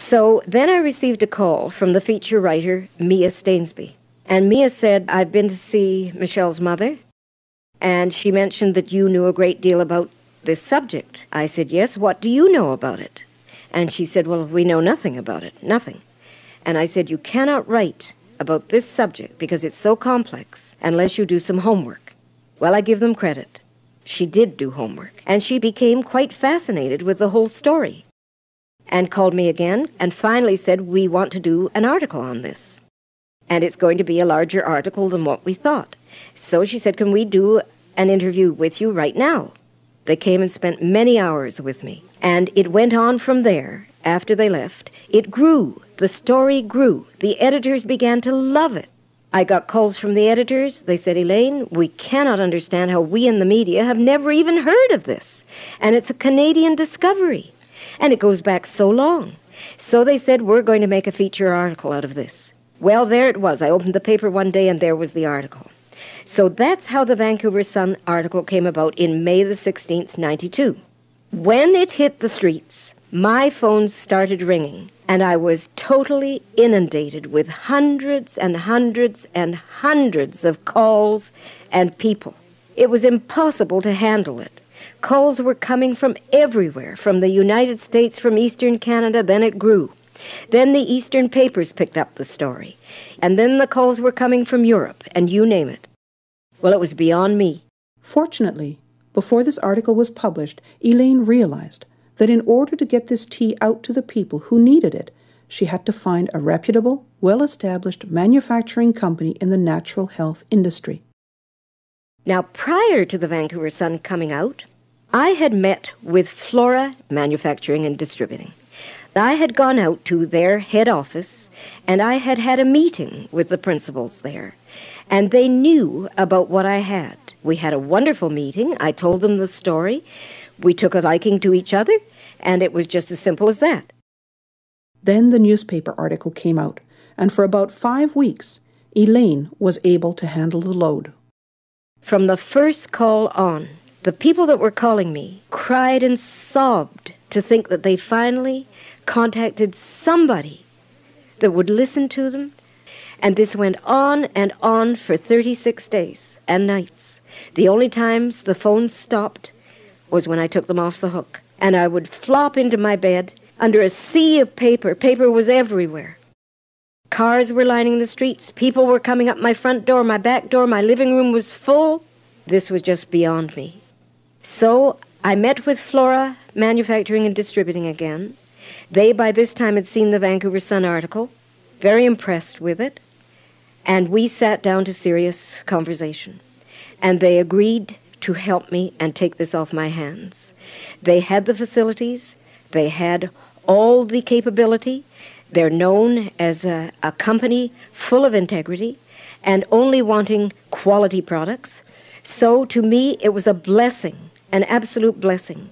So then I received a call from the feature writer, Mia Stainsby. And Mia said, I've been to see Michelle's mother, and she mentioned that you knew a great deal about this subject. I said, yes, what do you know about it? And she said, well, we know nothing about it, nothing. And I said, you cannot write about this subject because it's so complex unless you do some homework. Well, I give them credit. She did do homework, and she became quite fascinated with the whole story and called me again and finally said, we want to do an article on this. And it's going to be a larger article than what we thought. So she said, can we do an interview with you right now? They came and spent many hours with me. And it went on from there. After they left, it grew. The story grew. The editors began to love it. I got calls from the editors. They said, Elaine, we cannot understand how we in the media have never even heard of this. And it's a Canadian discovery. And it goes back so long. So they said, we're going to make a feature article out of this. Well, there it was. I opened the paper one day and there was the article. So that's how the Vancouver Sun article came about in May the 16th, 92. When it hit the streets, my phone started ringing, and I was totally inundated with hundreds and hundreds and hundreds of calls and people. It was impossible to handle it. Calls were coming from everywhere, from the United States, from Eastern Canada, then it grew. Then the Eastern papers picked up the story. And then the calls were coming from Europe, and you name it. Well, it was beyond me. Fortunately, before this article was published, Elaine realized that in order to get this tea out to the people who needed it, she had to find a reputable, well-established manufacturing company in the natural health industry. Now, prior to the Vancouver Sun coming out, I had met with Flora Manufacturing and Distributing. I had gone out to their head office, and I had had a meeting with the principals there, and they knew about what I had. We had a wonderful meeting. I told them the story. We took a liking to each other, and it was just as simple as that. Then the newspaper article came out, and for about 5 weeks, Elaine was able to handle the load. From the first call on, the people that were calling me cried and sobbed to think that they finally contacted somebody that would listen to them. And this went on and on for 36 days and nights. The only times the phone stopped was when I took them off the hook. And I would flop into my bed under a sea of paper. Paper was everywhere. Cars were lining the streets. People were coming up my front door, my back door. My living room was full. This was just beyond me. So I met with Flora Manufacturing and Distributing again. They, by this time, had seen the Vancouver Sun article, very impressed with it, and we sat down to serious conversation. And they agreed to help me and take this off my hands. They had the facilities. They had all the capability. They're known as a company full of integrity and only wanting quality products. So to me, it was a blessing, an absolute blessing,